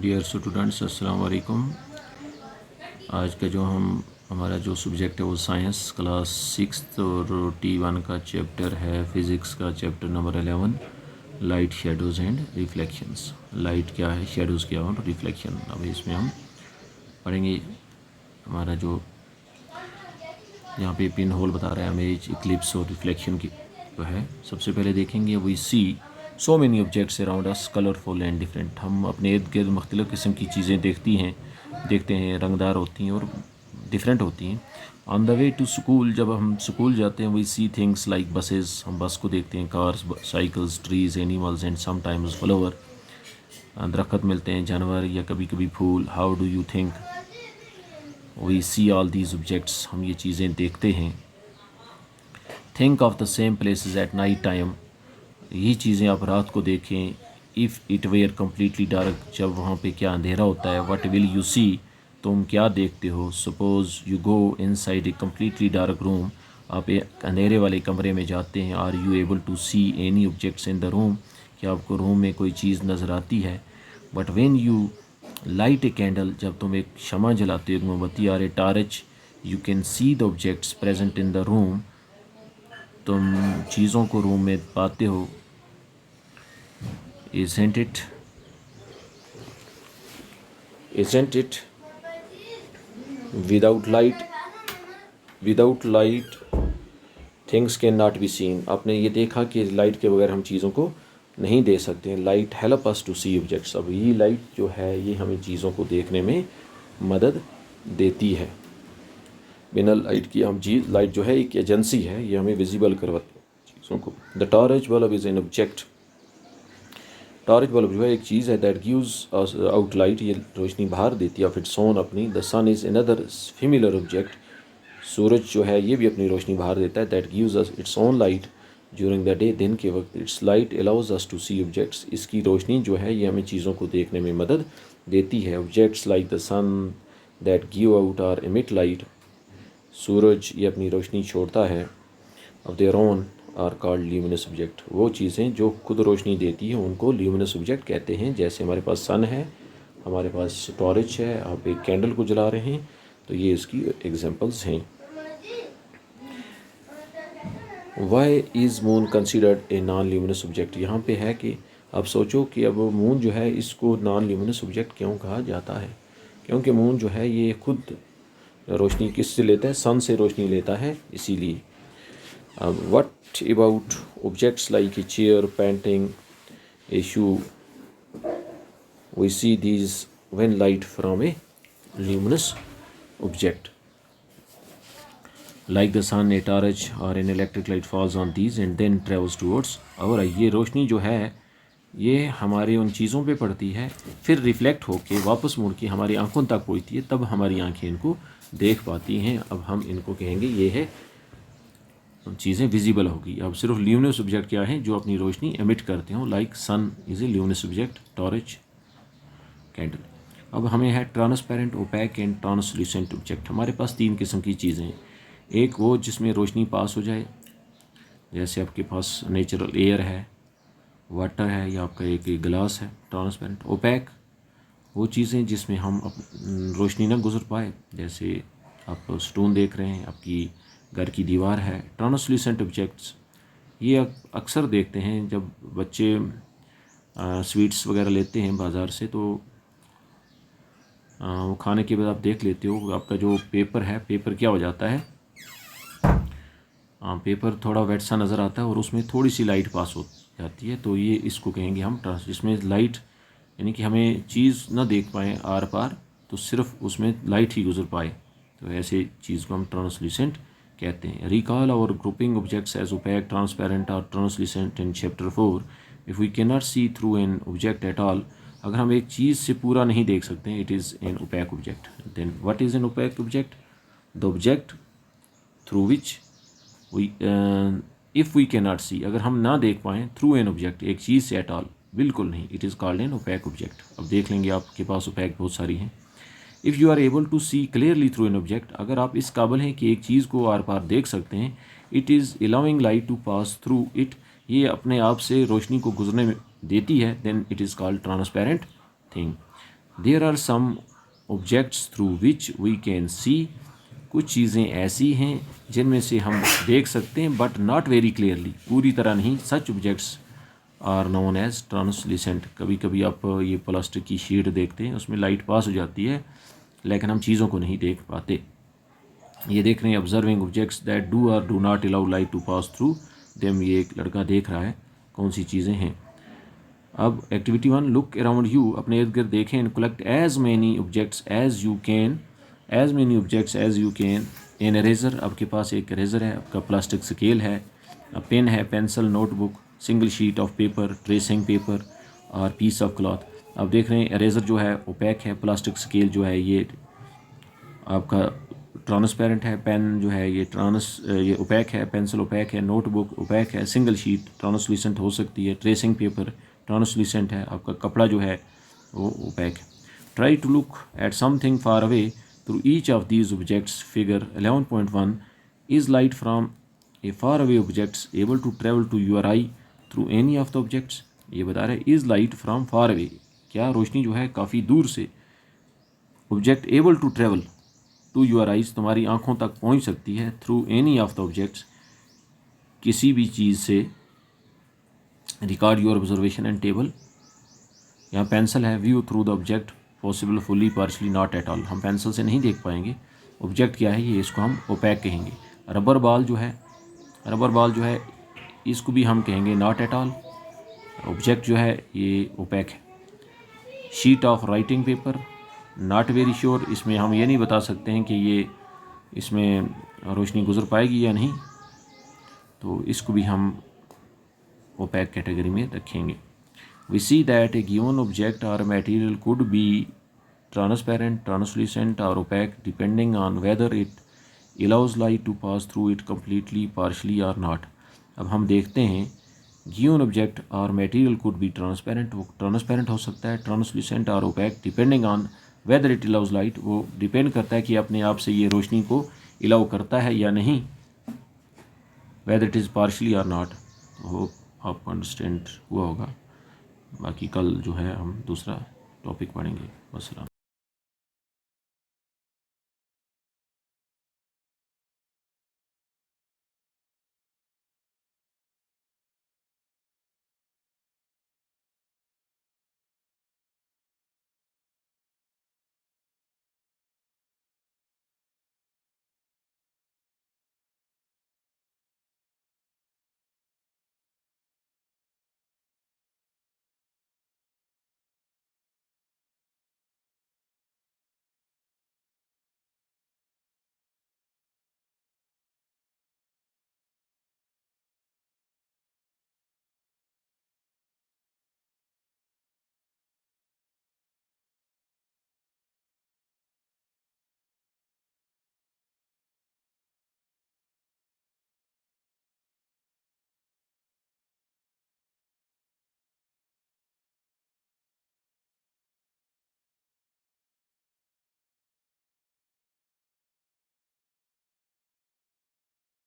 Dear students, अस्सलाम वालेकुम। आज का जो हमारा जो सब्जेक्ट है वो साइंस क्लास 6 और T1 का चैप्टर है फिज़िक्स का chapter number 11, light, shadows and reflections. Light क्या है, शेडोज़ क्या और रिफ्लेक्शन। अब इसमें हम पढ़ेंगे। हमारा जो यहाँ पे पिन होल बता रहा है हमें इक्लिप्स और रिफ्लेक्शन की जो है। सबसे पहले देखेंगे we see so many objects around us colourful and different. हम अपने इर्द गिर्द मुख्तलिफ़ किस्म की चीज़ें देखते हैं, रंगदार होती हैं और डिफरेंट होती हैं। On the way to school, जब हम स्कूल जाते हैं, we see things like buses, हम बस को देखते हैं, cars, cycles, trees, animals and sometimes flower. दरख्त मिलते हैं, जानवर या कभी कभी फूल। How do you think we see all these objects, हम ये चीज़ें देखते हैं। Think of the same places at night time, ये चीज़ें आप रात को देखें। If it where completely dark, जब वहाँ पे क्या अंधेरा होता है। व्हाट विल यू सी, तुम क्या देखते हो। Suppose you go inside a completely dark room, आप एक अंधेरे वाले कमरे में जाते हैं। Are you able to see any objects in the room, क्या आपको रूम में कोई चीज़ नज़र आती है। But when you light a candle, जब तुम एक शमा जलाते हो, मोमबत्ती, or a torch, you can see the objects present in the room, तुम चीज़ों को रूम में पाते हो। Isn't it? Isn't it? Without light, things cannot be seen. आपने ये देखा कि लाइट के बगैर हम चीज़ों को नहीं देख सकते। Light help us to see objects. अब ये लाइट जो है ये हमें चीज़ों को देखने में मदद देती है। बिना लाइट की हम चीज़, लाइट जो है एक एजेंसी है, ये हमें विजिबल करवाती है चीज़ों को। The torch bulb is an object, torch bulb जो है एक चीज़ है। दैट गिव्स आउट लाइट, ये रोशनी बाहर देती है। ऑफ इट्स ओन, अपनी। The sun is another similar object, सूरज जो है ये भी अपनी रोशनी बाहर देता है। That gives us its own light during the day, दिन के वक्त। Its light allows us to see objects, इसकी रोशनी जो है ये हमें चीज़ों को देखने में मदद देती है। Objects like the sun that give out or emit light, सूरज ये अपनी रोशनी छोड़ता है। Of their own are called luminous object, वो चीज़ें जो खुद रोशनी देती हैं उनको ल्यूमिनस ऑब्जेक्ट कहते हैं। जैसे हमारे पास सन है, हमारे पास टॉर्च है, आप एक कैंडल को जला रहे हैं, तो ये इसकी एग्जांपल्स हैं। Why is moon considered a non luminous object, यहाँ पे है कि आप सोचो कि अब मून जो है इसको नॉन ल्यूमिनस ऑब्जेक्ट क्यों कहा जाता है। क्योंकि मून जो है ये खुद रोशनी किससे लेता है, सन से रोशनी लेता है, इसीलिए। What about objects like a chair, painting, a shoe? We see these when light from a luminous object. Like the sun, a torch or an electric light falls on these and then travels towards our eye. ये रोशनी जो है ये हमारे उन चीज़ों पे पड़ती है, फिर रिफ्लेक्ट होके वापस मुड़ के हमारी आंखों तक पहुँचती है, तब हमारी आंखें इनको देख पाती हैं। अब हम इनको कहेंगे ये है चीज़ें विजिबल होगी। अब सिर्फ ल्यूमिनस ऑब्जेक्ट क्या है, जो अपनी रोशनी एमिट करते हो। Like sun is a luminous object, torch, candle. अब हमें है transparent, opaque and translucent object. हमारे पास तीन किस्म की चीज़ें हैं। एक वो जिसमें रोशनी पास हो जाए, जैसे आपके पास नेचुरल एयर है, वाटर है, या आपका एक गिलास है, ट्रांसपेरेंट। ओपैक वो चीज़ें जिसमें हम रोशनी ना गुजर पाए, जैसे आप स्टोन देख रहे हैं, आपकी घर की दीवार है। ट्रांसल्यूसेंट ऑब्जेक्ट्स ये अक्सर देखते हैं जब बच्चे स्वीट्स वगैरह लेते हैं बाज़ार से, तो वो खाने के बाद आप देख लेते हो आपका जो पेपर है, पेपर क्या हो जाता है, पेपर थोड़ा वेट सा नज़र आता है और उसमें थोड़ी सी लाइट पास हो जाती है। तो ये इसको कहेंगे हम जिसमें लाइट, यानी कि हमें चीज़ ना देख पाए आर पार, तो सिर्फ उसमें लाइट ही गुजर पाए, तो ऐसे चीज़ को हम ट्रांसल्यूसेंट कहते हैं। रिकॉल और grouping objects as opaque, transparent और translucent in chapter 4। If we can not see through an object at all, अगर हम एक चीज़ से पूरा नहीं देख सकते, it is an opaque object. Then what is an opaque object, the object through which we if we can not see, अगर हम ना देख पाएँ थ्रू एन ऑब्जेक्ट, एक चीज़ से एट ऑल, बिल्कुल नहीं, it is called an opaque object. अब देख लेंगे आपके पास ओपैक बहुत सारी हैं। If you are able to see clearly through an object, अगर आप इस काबिल हैं कि एक चीज़ को आर पार देख सकते हैं। It is allowing light to pass through it, ये अपने आप से रोशनी को गुजरने में देती है। Then it is called transparent thing. There are some objects through which we can see, कुछ चीज़ें ऐसी हैं जिनमें से हम देख सकते हैं बट नॉट वेरी क्लियरली, पूरी तरह नहीं। Such objects are known as translucent. कभी कभी आप ये प्लास्टिक की शीट देखते हैं, उसमें लाइट पास हो जाती है लेकिन हम चीज़ों को नहीं देख पाते। ये देख रहे हैं ऑब्जर्विंग ऑब्जेक्ट्स दैट डू और do not allow light to pass through them. ये एक लड़का देख रहा है कौन सी चीज़ें हैं। अब एक्टिविटी 1, लुक अराउंड यू, अपने इर्द गिर्द देखें and collect as many objects as you can, as many objects as you can. An eraser, आपके पास एक इरेजर है, आपका प्लास्टिक स्केल है, पेन है, pencil, notebook, single sheet of paper, tracing paper और पीस ऑफ क्लॉथ। अब देख रहे हैं इरेजर जो है ओपैक है, प्लास्टिक स्केल जो है ये आपका ट्रांसपेरेंट है, पेन जो है ये ओपैक है, पेंसिल ओपैक है, नोटबुक ओपैक है, सिंगल शीट ट्रांसल्यूसेंट हो सकती है, ट्रेसिंग पेपर ट्रांसल्यूसेंट है, आपका कपड़ा जो है वो ओपैक है। Try to look at something far away through each of these objects. Figure 11.1 is light from a far away objects able to travel to your eye through any of the objects. ये बता रहे is light from far away, क्या रोशनी जो है काफ़ी दूर से, object able to travel to your eyes, तुम्हारी आंखों तक पहुंच सकती है, through any of the objects, किसी भी चीज़ से। Record your observation and table. यहाँ पेंसिल है, view through the object possible fully partially not at all, हम पेंसिल से नहीं देख पाएंगे। ऑब्जेक्ट क्या है ये, इसको हम ओपैक कहेंगे। रबर बॉल जो है इसको भी हम कहेंगे नॉट एट ऑल, ऑब्जेक्ट जो है ये ओपैक है। Sheet of writing paper, not very sure, इसमें हम ये नहीं बता सकते हैं कि ये इसमें रोशनी गुजर पाएगी या नहीं, तो इसको भी हम ओपैक कैटेगरी में रखेंगे। We see that a given object और material could be transparent, translucent और opaque depending on whether it allows light to pass through it completely, partially और नॉट। अब हम देखते हैं गिवन ऑब्जेक्ट और मटेरियल कुड बी ट्रांसपेरेंट, वो transparent हो सकता है, ट्रांसल्यूसेंट और opaque depending on whether it allows light, वो डिपेंड करता है कि अपने आप से ये रोशनी को अलाउ करता है या नहीं, वेदर इट इज़ पार्शली और नॉट। वो आपको अंडरस्टैंड हुआ होगा। बाकी कल जो है हम दूसरा टॉपिक पढ़ेंगे। वस्सलाम।